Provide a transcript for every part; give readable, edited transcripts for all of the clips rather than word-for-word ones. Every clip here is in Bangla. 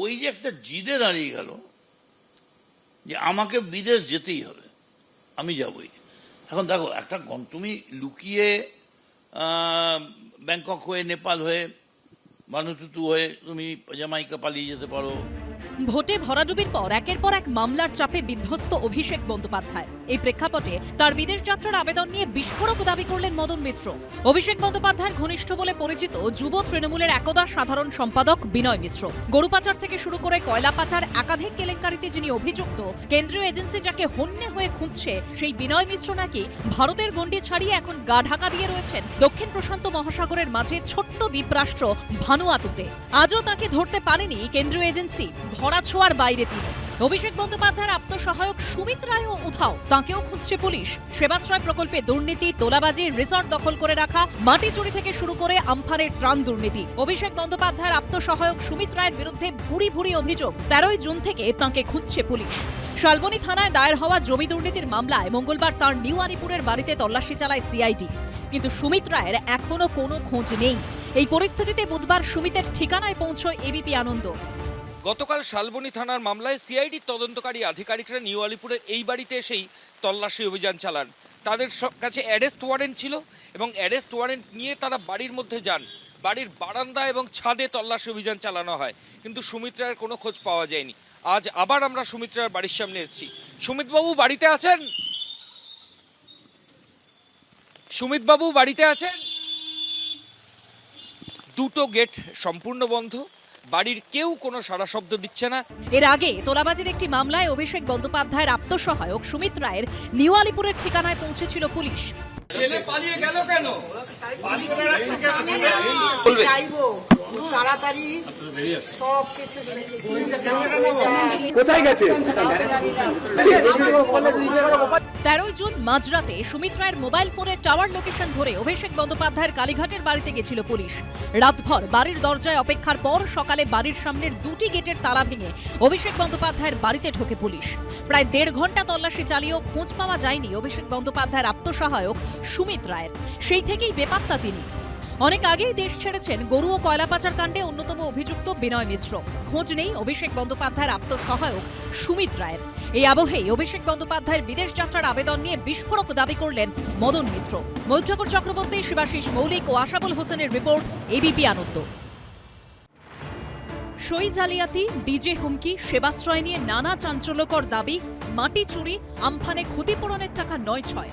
ওই যে একটা জিদে দাঁড়িয়ে গেল যে আমাকে বিদেশ যেতেই হবে, আমি যাবই। এখন দেখো, একটা তুমি লুকিয়ে ব্যাংকক হয়ে, নেপাল হয়ে, ভানুতুতু হয়ে তুমি জামাইকা পালিয়ে যেতে পারো। ভোটে ভরাডুবির পর একের পর এক মামলার চাপে বিধ্বস্ত অভিষেক বন্দ্যোপাধ্যায়। এই প্রেক্ষাপটে তার বিদেশ যাত্রার আবেদন নিয়ে বিস্ফোরক দাবি করলেন মদন মিত্র। অভিষেক বন্দ্যোপাধ্যায়ের ঘনিষ্ঠ বলে পরিচিত যুব তৃণমূলের একদা সাধারণ সম্পাদক বিনয় মিশ্র গরু পাচার থেকে শুরু করে কয়লা পাচার একাধিক কেলেঙ্কারিতে যিনি অভিযুক্ত, কেন্দ্রীয় এজেন্সি যাকে হন্যে হয়ে খুঁজছে, সেই বিনয় মিশ্র নাকি ভারতের গণ্ডি ছাড়িয়ে এখন গা ঢাকা দিয়ে রয়েছেন দক্ষিণ প্রশান্ত মহাসাগরের মাঝে ছোট্ট দ্বীপরাষ্ট্র ভানুয়াতুতে। আজও তাকে ধরতে পারেনি কেন্দ্রীয় এজেন্সি, ধরাছোঁয়ার বাইরে তিনি। অভিষেক বন্দ্যোপাধ্যায়ের আত্মসহায়ক সুমিত রায়ও উধাও, তাঁকেও খুঁজছে পুলিশ। সেবাশ্রয় প্রকল্পে দুর্নীতি, তোলাবাজি, রিসর্ট দখল করে রাখা, মাটি চুরি থেকে শুরু করে আমফানের ত্রাণ দুর্নীতি। অভিষেক বন্দ্যোপাধ্যায়ের আত্মসহায়ক সুমিত রায়ের বিরুদ্ধে ভুরি ভুরি অভিযোগ। 13 জুন থেকে তাঁকে খুঁজছে পুলিশ। শালবনী থানায় দায়ের হওয়া জমি দুর্নীতির মামলায় মঙ্গলবার তাঁর নিউ আলিপুরের বাড়িতে তল্লাশি চালায় সিআইডি, কিন্তু সুমিত রায়ের এখনো কোনো খোঁজ নেই। এই পরিস্থিতিতে বুধবার সুমিতের ঠিকানায় পৌঁছয় এবিপি আনন্দ। গতকাল শালবনী থানার মামলায় সিআইডি তদন্তকারী আধিকারিকরা নিউ আলিপুরের এই বাড়িতে এসেই তল্লাশি অভিযান চালান। তাদের কাছে অ্যারেস্ট ওয়ারেন্ট ছিল এবং অ্যারেস্ট ওয়ারেন্ট নিয়ে তারা বাড়ির মধ্যে যান। বাড়ির বারান্দা এবং ছাদে তল্লাশি অভিযান চালানো হয়, কিন্তু সুমিত রায়ের কোনো খোঁজ পাওয়া যায়নি। আজ আবার আমরা সুমিত রায়ের বাড়ির সামনে এসেছি। সুমিতবাবু বাড়িতে আছেন? সুমিতবাবু বাড়িতে আছেন? দুটো গেট সম্পূর্ণ বন্ধ, বাড়ির কেউ কোনো সাড়া শব্দ দিচ্ছে না। এর আগে তোলাবাজির একটি মামলায় অভিষেক বন্দ্যোপাধ্যায়ের আত্মসহায়ক সুমিত রায়ের নিউ আলিপুরের ঠিকানায় পৌঁছেছিল পুলিশ। ছেলে পালিয়ে গেল কেন? চাইবো তাড়াতাড়ি সবকিছু কোথায় গেছে? 13 জুন মাঝরাতে সুমিত রায়ের মোবাইল ফোনের টাওয়ার লোকেশন ধরে অভিষেক বন্দ্যোপাধ্যায়ের কালীঘাটের বাড়িতে গেছিল পুলিশ। রাতভর বাড়ির দরজায় অপেক্ষার পর সকালে বাড়ির সামনের দুটি গেটের তালা ভেঙে অভিষেক বন্দ্যোপাধ্যায়ের বাড়িতে ঢোকে পুলিশ। প্রায় 1.5 ঘন্টা তল্লাশি চালিয়েও খোঁজ পাওয়া যায়নি অভিষেক বন্দ্যোপাধ্যায়ের আত্মসহায়ক সুমিত রায়ের। সেই থেকেই বেপাত্তা তিনি। অনেক আগেই দেশ ছেড়েছেন গরু ও কয়লা পাচার কাণ্ডে অন্যতম অভিযুক্ত বিনয় মিশ্র। খোঁজ নেই অভিষেক বন্দ্যোপাধ্যায়ের আত্মসহায়ক সুমিত রায়ের। এই আবহেই অভিষেক বন্দ্যোপাধ্যায়ের বিদেশ যাত্রার আবেদন নিয়ে বিস্ফোরক দাবি করলেন মদন মিত্র। মৈত্রকর চক্রবর্তী, শিবাশিস মৌলিক ও আশাবুল হোসেনের রিপোর্ট, এবিপি আনন্দ। সই জালিয়াতি, ডিজে হুমকি, সেবাশ্রয় নিয়ে নানা চাঞ্চল্যকর দাবি, মাটি চুরি, আমফানে ক্ষতিপূরণের টাকা 9/6।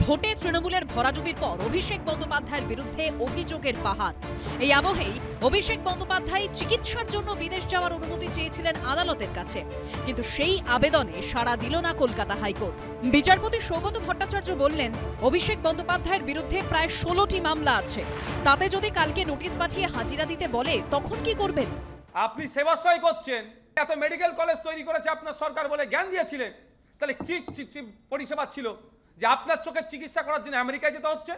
ভোটে তৃণমূলের ভরাডুবির পর অভিষেক বন্দ্যোপাধ্যায়ের বিরুদ্ধে অভিযোগের পাহাড়। এই আবহেই অভিষেক বন্দ্যোপাধ্যায় চিকিৎসার জন্য বিদেশ যাওয়ার অনুমতি চেয়েছিলেন আদালতের কাছে, কিন্তু সেই আবেদনে সাড়া দিল না কলকাতা হাইকোর্ট। বিচারপতি সৌগত ভট্টাচার্য বললেন, অভিষেক বন্দ্যোপাধ্যায়ের বিরুদ্ধে প্রায় 16টি মামলা আছে, তাতে যদি কালকে নোটিশ পাঠিয়ে হাজিরা দিতে বলে তখন কি করবেন? আপনি সেবাশ্রয় করছেন, এত মেডিকেল কলেজ তৈরি করেছে আপনার সরকার বলে জ্ঞান দিয়েছিলেন, তাহলে কি পরিষেবা ছিল যে আপনার চোখের চিকিৎসা করার জন্য আমেরিকায় যেতে হচ্ছে?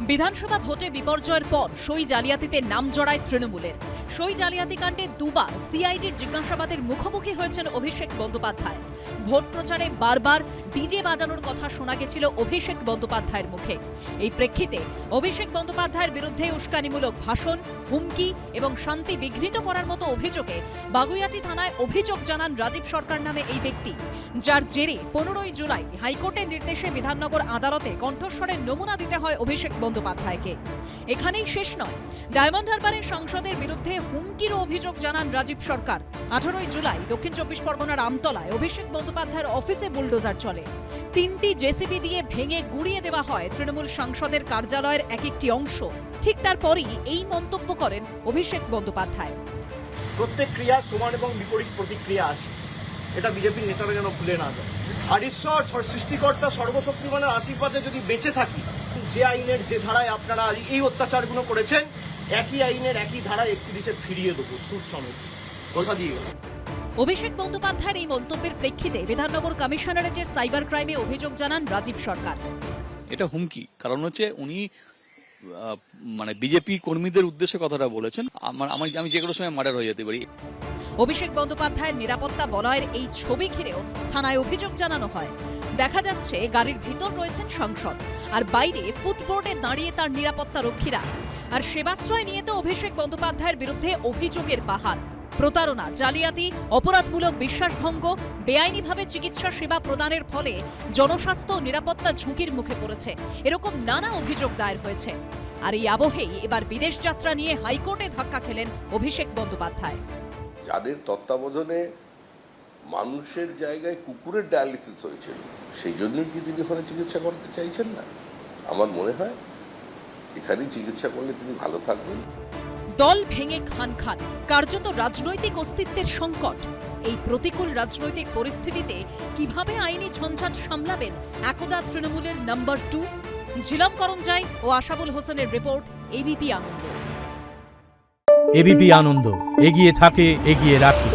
বিধানসভা ভোটে বিপর্যয়ের পর সই জালিয়াতিতে নাম জড়ায় তৃণমূলের। সই জালিয়াতি কাণ্ডে দুবার সিআইডির জিজ্ঞাসাবাদের মুখোমুখি হয়েছেন অভিষেক বন্দ্যোপাধ্যায়। ভোট প্রচারে বারবার ডিজে বাজানোর কথা শোনা গেছিল অভিষেক বন্দ্যোপাধ্যায়ের মুখে। এই প্রেক্ষিতে অভিষেক বন্দ্যোপাধ্যায়ের বিরুদ্ধে উস্কানিমূলক ভাষণ, হুমকি এবং শান্তি বিঘ্নিত করার মতো অভিযোগে বাগুইআটি থানায় অভিযোগ জানান রাজীব সরকার নামে এই ব্যক্তি, যার জেরে 15 জুলাই হাইকোর্টের নির্দেশে বিধাননগর আদালতে কণ্ঠস্বরের নমুনা দিতে হয় অভিষেক বন্দ্যোপাধ্যায়কে। এখানেই শেষ নয়, ডায়মন্ড হারবারের সাংসদের বিরুদ্ধে হুমকিরও অভিযোগ জানান রাজীব সরকার। 18 জুলাই দক্ষিণ 24 পরগনার আমতলায় অভিষেক বন্দ্যোপাধ্যায়ের অফিসে বুলডোজার চলে। 3টি জেসিবি দিয়ে ভেঙে গুঁড়িয়ে দেওয়া হয় তৃণমূল সাংসদের কার্যালয়ের একটি অংশ। ঠিক তারপরই এই মন্তব্য করেন অভিষেক বন্দ্যোপাধ্যায়। প্রত্যেক ক্রিয়া সমান এবং বিপরীত প্রতিক্রিয়া আছে, এটা বিজেপির নেতারা যেন ভুলে না যায়। আর ঈশ্বর সৃষ্টিকর্তা সর্বশক্তিমানের আশীর্বাদে যদি বেঁচে থাকি, যে আইনের যে ধারায় আপনারা এই অত্যাচারগুলো করেছেন, একই আইনের একই ধারায় 31-এ ফিরিয়ে দেবো, সুদ সমেত, কথা দিয়ে। অভিষেক বন্দ্যোপাধ্যায়ের এই মন্তব্যের প্রেক্ষিতে বিধাননগর কমিশনারেটের সাইবার ক্রাইমে অভিযোগ জানান রাজীব সরকার। এটা হুমকি, কারণ হচ্ছে উনি মানে বিজেপি কর্মীদের উদ্দেশ্যে কথাটা বলেছেন। আমি যে কোনো সময় মার্ডার হয়ে যেতে পারি। অভিষেক বন্দ্যোপাধ্যায়ের নিরাপত্তা বলয়ের এই ছবি ঘিরেও থানায় অভিযোগ জানানো হয়। দেখা যাচ্ছে গাড়ির ভিতর রয়েছেন সাংসদ, আর বাইরে ফুটবোর্ডে দাঁড়িয়ে তার নিরাপত্তা রক্ষীরা। আর সেবাশ্রয় নিয়ে তো অভিষেক বন্দ্যোপাধ্যায়ের বিরুদ্ধে অভিযোগের পাহাড়। প্রতারণা, জালিয়াতি, অপরাধমূলক বিশ্বাসভঙ্গ, বেআইনিভাবে চিকিৎসা সেবা প্রদানের ফলে জনস্বাস্থ্য ও নিরাপত্তা ঝুঁকির মুখে পড়েছে, এরকম নানা অভিযোগ দায়ের হয়েছে। আর এই আবহেই এবার বিদেশ যাত্রা নিয়ে হাইকোর্টে ধাক্কা খেলেন অভিষেক বন্দ্যোপাধ্যায়। যাদের তত্ত্বাবধানে মানুষের জায়গায় কুকুরের ডায়ালিসিস হয়েছিল, সেই জন্যই কি তিনি ওখানে চিকিৎসা করতে চাইছেন না? আমার মনে হয় এখানেই চিকিৎসা করলে তিনি ভালো থাকবেন। দল ভেঙে খান খান, কার্যত রাজনৈতিক অস্তিত্বের সংকট। এই প্রতিকূল রাজনৈতিক পরিস্থিতিতে কিভাবে আইনি ঝঞ্ঝাট সামলাবেন একদা তৃণমূলের নাম্বার 2? ঝিলম করঞ্জাই ও আশাবুল হোসেনের রিপোর্ট, এবিপি আনন্দ। এবিপি আনন্দ, এগিয়ে থাকে, এগিয়ে রাখে।